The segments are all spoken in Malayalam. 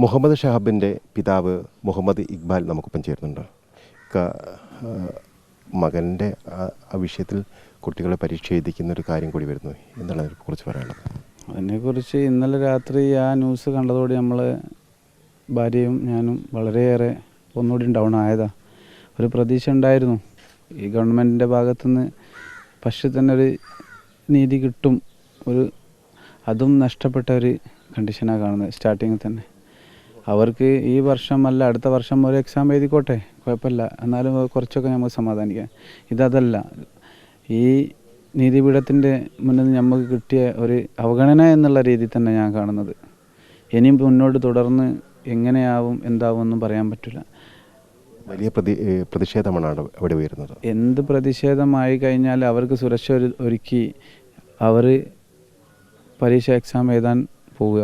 മുഹമ്മദ് ഷഹാബിൻ്റെ പിതാവ് മുഹമ്മദ് ഇക്ബാൽ നമുക്കൊപ്പം ചേരുന്നുണ്ട്. മകൻ്റെ ആ വിഷയത്തിൽ കുട്ടികളെ പരീക്ഷ എഴുതിക്കുന്നൊരു കാര്യം കൂടി വരുന്നു. എന്താണ് അതിനെക്കുറിച്ച് പറയാനുള്ളത്? അതിനെക്കുറിച്ച് ഇന്നലെ രാത്രി ആ ന്യൂസ് കണ്ടതോടെ നമ്മൾ ഭാര്യയും ഞാനും വളരെയേറെ ഒന്നുകൂടി ഡൗൺ ആയതാണ്. ഒരു പ്രതീക്ഷ ഉണ്ടായിരുന്നു ഈ ഗവൺമെൻറ്റിൻ്റെ ഭാഗത്തുനിന്ന് പക്ഷേ തന്നെ ഒരു നീതി കിട്ടും. അതും നഷ്ടപ്പെട്ട ഒരു കണ്ടീഷനാണ് കാണുന്നത്. സ്റ്റാർട്ടിങ്ങിൽ തന്നെ അവർക്ക് ഈ വർഷമല്ല അടുത്ത വർഷം ഒരു എക്സാം എഴുതിക്കോട്ടെ, കുഴപ്പമില്ല, എന്നാലും കുറച്ചൊക്കെ നമുക്ക് സമാധാനിക്കാം. ഇതല്ല, ഈ നീതിപീഠത്തിൻ്റെ മുന്നിൽ നമുക്ക് കിട്ടിയ ഒരു അവഗണന എന്നുള്ള രീതിയിൽ തന്നെ ഞാൻ കാണുന്നത്. ഇനിയും മുന്നോട്ട് തുടർന്ന് എങ്ങനെയാവും എന്താവും എന്നും പറയാൻ പറ്റില്ല. വലിയ പ്രതിഷേധമാണ് അവിടെ വരുന്നത്. എന്ത് പ്രതിഷേധമായി കഴിഞ്ഞാൽ അവർക്ക് സുരക്ഷ ഒരുക്കി അവർ പരീക്ഷ എക്സാം എഴുതാൻ പോവുക.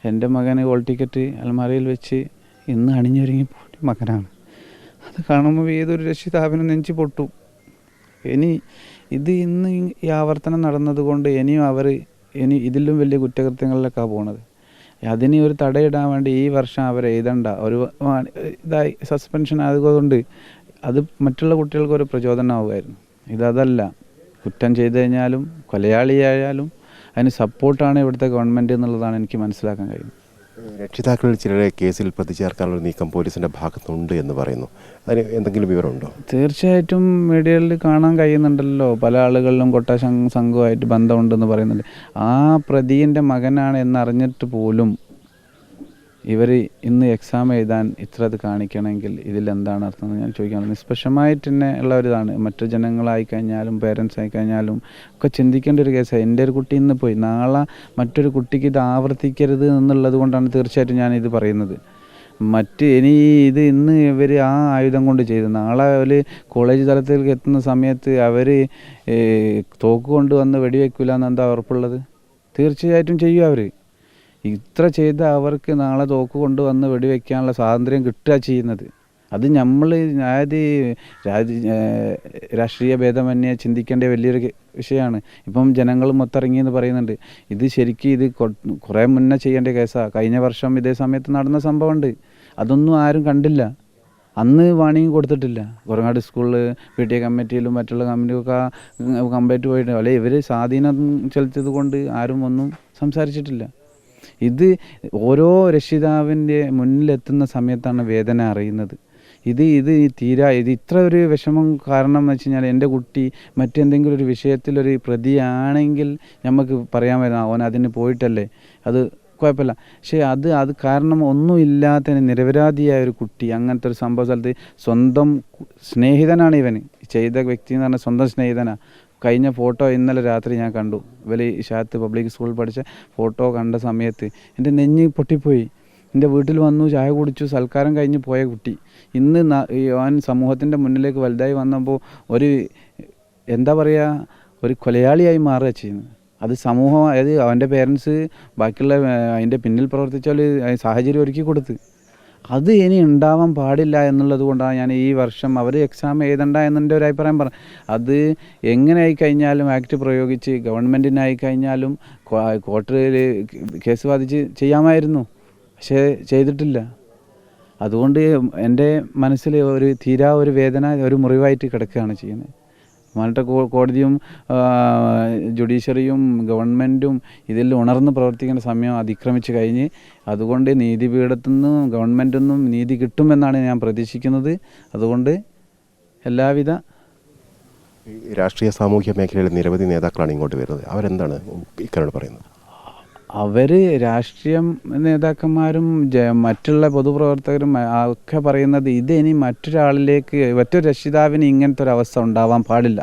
എൻ്റെ മകന് ഹോൾ ടിക്കറ്റ് അലമാരയിൽ വെച്ച് ഇന്ന് അണിഞ്ഞൊരുങ്ങി പോയ മകനാണ്. അത് കാണുമ്പോൾ ഏതൊരു രക്ഷിതാവിനും നെഞ്ച് പൊട്ടും. ഇന്ന് ഈ ആവർത്തനം നടന്നതുകൊണ്ട് ഇനി ഇതിലും വലിയ കുറ്റകൃത്യങ്ങളിലേക്കാണ് പോണത്. അതിന് ഒരു തടയിടാൻ വേണ്ടി ഈ വർഷം അവർ എഴുതണ്ട സസ്പെൻഷൻ ആയതുകൊണ്ട് അത് മറ്റുള്ള കുട്ടികൾക്ക് ഒരു പ്രചോദനമാവുമായിരുന്നു. ഇതല്ല, കുറ്റം ചെയ്തു കഴിഞ്ഞാലും കൊലയാളിയായാലും അതിന് സപ്പോർട്ടാണ് ഇവിടുത്തെ ഗവൺമെൻറ് എന്നുള്ളതാണ് എനിക്ക് മനസ്സിലാക്കാൻ കഴിയുന്നത്. രക്ഷിതാക്കളിൽ ചിലരെ കേസിൽ പ്രതി ചേർക്കാനുള്ള നീക്കം പോലീസിൻ്റെ ഭാഗത്തുണ്ട് എന്ന് പറയുന്നു. അതിന് എന്തെങ്കിലും വിവരമുണ്ടോ? തീർച്ചയായിട്ടും മീഡിയയിൽ കാണാൻ കഴിയുന്നുണ്ടല്ലോ, പല ആളുകളിലും കൊട്ടേഷൻ സംഘവുമായിട്ട് ബന്ധമുണ്ടെന്ന് പറയുന്നുണ്ട്. ആ പ്രതിൻ്റെ മകനാണ് എന്നറിഞ്ഞിട്ട് പോലും ഇവർ ഇന്ന് എക്സാം എഴുതാൻ ഇത് കാണിക്കണമെങ്കിൽ ഇതിലെന്താണ് അർത്ഥം എന്ന് ഞാൻ ചോദിക്കുകയാണ്. നിഷ്പക്ഷമായിട്ട് തന്നെ ഉള്ള ഒരിതാണ്. മറ്റു ജനങ്ങളായി കഴിഞ്ഞാലും പേരൻസ് ആയി കഴിഞ്ഞാലും ഒക്കെ ചിന്തിക്കേണ്ട ഒരു കേസാണ്. എൻ്റെ ഒരു കുട്ടി ഇന്ന് പോയി, നാളെ മറ്റൊരു കുട്ടിക്ക് ഇത് ആവർത്തിക്കരുത് എന്നുള്ളത് കൊണ്ടാണ് തീർച്ചയായിട്ടും ഞാനിത് പറയുന്നത്. ഇന്ന് ഇവർ ആ ആയുധം കൊണ്ട് ചെയ്തു, നാളെ അവർ കോളേജ് തലത്തിലേക്ക് എത്തുന്ന സമയത്ത് അവർ തോക്ക് കൊണ്ടുവന്ന് വെടിവെക്കില്ല എന്നെന്താ ഉറപ്പുള്ളത്? തീർച്ചയായിട്ടും ചെയ്യും അവർ. ഇത്ര ചെയ്ത അവർക്ക് നാളെ തോക്ക് കൊണ്ടുവന്ന് വെടിവെക്കാനുള്ള സ്വാതന്ത്ര്യം കിട്ടുക ചെയ്യുന്നത്. അത് രാഷ്ട്രീയ ഭേദമന്യേ ചിന്തിക്കേണ്ട വലിയൊരു വിഷയമാണ്. ഇപ്പം ജനങ്ങൾ മൊത്തമിറങ്ങിയെന്ന് പറയുന്നുണ്ട്. ഇത് കുറേ മുന്നേ ചെയ്യേണ്ട കേസാണ്. കഴിഞ്ഞ വർഷം ഇതേ സമയത്ത് നടന്ന സംഭവമുണ്ട്. അതൊന്നും ആരും കണ്ടില്ല. അന്ന് വാണിംഗ് കൊടുത്തിട്ടില്ല. കുറങ്ങാട് സ്കൂളിൽ PTA കമ്മിറ്റിയിലും മറ്റുള്ള കമ്മിറ്റിയൊക്കെ കംപ്ലൈൻറ്റ് പോയിട്ട് ഇവർ സ്വാധീനം ചെലുത്തിയത് കൊണ്ട് ആരും ഒന്നും സംസാരിച്ചിട്ടില്ല. ഇത് ഓരോ രക്ഷിതാവിൻ്റെ മുന്നിലെത്തുന്ന സമയത്താണ് വേദന അറിയുന്നത്. ഇത് ഇത്ര ഒരു വിഷമം കാരണം എന്ന് വെച്ച് കഴിഞ്ഞാൽ എൻ്റെ കുട്ടി മറ്റെന്തെങ്കിലും ഒരു വിഷയത്തിലൊരു പ്രതിയാണെങ്കിൽ നമുക്ക് പറയാൻ വരുന്ന അവൻ അതിന് പോയിട്ടല്ലേ, അത് കുഴപ്പമില്ല. പക്ഷേ അത് കാരണം ഒന്നുമില്ലാത്ത നിരപരാധിയായ ഒരു കുട്ടി അങ്ങനത്തെ ഒരു സംഭവ സ്ഥലത്ത് സ്വന്തം സ്നേഹിതനാണ് ഇവന് ചെയ്ത വ്യക്തി എന്ന് പറഞ്ഞാൽ സ്വന്തം സ്നേഹിതനാണ്. കഴിഞ്ഞ ഫോട്ടോ ഇന്നലെ രാത്രി ഞാൻ കണ്ടു. ഷാത്ത് പബ്ലിക് സ്കൂളിൽ പഠിച്ച ഫോട്ടോ കണ്ട സമയത്ത് എൻ്റെ നെഞ്ഞ് പൊട്ടിപ്പോയി. എൻ്റെ വീട്ടിൽ വന്നു, ചായ കുടിച്ചു, സൽക്കാരം കഴിഞ്ഞ് പോയ കുട്ടി ഇന്ന് അവൻ സമൂഹത്തിൻ്റെ മുന്നിലേക്ക് വലുതായി വന്നപ്പോൾ ഒരു കൊലയാളിയായി മാറുക ചെയ്യുന്നത്. അത് സമൂഹം, അതായത് അവൻ്റെ പേരൻസ് ബാക്കിയുള്ള അതിൻ്റെ പിന്നിൽ പ്രവർത്തിച്ചാൽ സാഹചര്യം ഒരുക്കി കൊടുത്ത് അത് ഇനി ഉണ്ടാവാൻ പാടില്ല എന്നുള്ളത് കൊണ്ടാണ് ഞാൻ ഈ വർഷം അവർ എക്സാം എഴുതണ്ട എന്നെൻ്റെ ഒരു അഭിപ്രായം പറഞ്ഞു. അത് എങ്ങനെ ആയിക്കഴിഞ്ഞാലും ആക്ട് പ്രയോഗിച്ച് ഗവൺമെൻറ്റിനായി കഴിഞ്ഞാലും കോടതിയിൽ കേസ് വാദിച്ച് ചെയ്യാമായിരുന്നു. പക്ഷേ ചെയ്തിട്ടില്ല. അതുകൊണ്ട് എൻ്റെ മനസ്സിൽ ഒരു വേദന, ഒരു മുറിവായിട്ട് കിടക്കുകയാണ് ചെയ്യുന്നത്. മറ്റേ കോടതിയും ജുഡീഷ്യറിയും ഗവൺമെൻറ്റും ഇതിൽ ഉണർന്ന് പ്രവർത്തിക്കേണ്ട സമയം അതിക്രമിച്ച് കഴിഞ്ഞ്, അതുകൊണ്ട് നീതിപീഠത്തു നിന്നും ഗവൺമെൻറ്റിൽ നിന്നും നീതി കിട്ടുമെന്നാണ് ഞാൻ പ്രതീക്ഷിക്കുന്നത്. അതുകൊണ്ട് എല്ലാവിധ രാഷ്ട്രീയ സാമൂഹ്യ മേഖലയിലെ നിരവധി നേതാക്കളാണ് ഇങ്ങോട്ട് വരുന്നത്. അവരെന്താണ് ഇക്കാരോട് പറയുന്നത്? അവർ രാഷ്ട്രീയ നേതാക്കന്മാരും മറ്റുള്ള പൊതുപ്രവർത്തകരും ഒക്കെ പറയുന്നത് ഇനി മറ്റൊരു രക്ഷിതാവിന് ഇങ്ങനത്തെ ഒരു അവസ്ഥ ഉണ്ടാവാൻ പാടില്ല.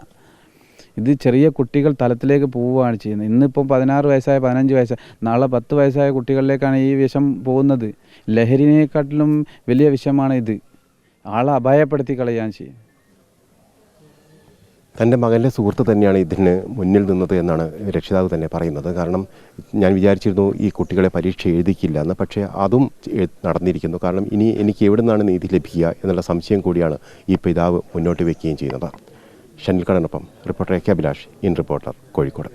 ഇത് ചെറിയ കുട്ടികൾ തലത്തിലേക്ക് പോവുകയാണ് ചെയ്യുന്നത്. ഇന്നിപ്പം 16 വയസ്സായ 15 വയസ്സായ നാളെ 10 വയസ്സായ കുട്ടികളിലേക്കാണ് ഈ വിഷം പോകുന്നത്. ലഹരിനെക്കാട്ടിലും വലിയ വിഷമാണ് ഇത്. ആളെ അപായപ്പെടുത്തി കളയാൻ ചെയ്യും. തൻ്റെ മകൻ്റെ സുഹൃത്ത് തന്നെയാണ് ഇതിന് മുന്നിൽ നിന്നത് എന്നാണ് രക്ഷിതാവ് തന്നെ പറയുന്നത്. കാരണം ഞാൻ വിചാരിച്ചിരുന്നു ഈ കുട്ടികളെ പരീക്ഷ എഴുതിക്കില്ല എന്ന്, പക്ഷേ അതും നടന്നിരിക്കുന്നു. കാരണം ഇനി എനിക്ക് എവിടെ നിന്നാണ് നീതി ലഭിക്കുക എന്നുള്ള സംശയം കൂടിയാണ് ഈ പിതാവ് മുന്നോട്ട് വയ്ക്കുകയും ചെയ്യുന്നത്. ഷനിൽ കടനൊപ്പം reporter AK Abhilash, in reporter, Kozhikode.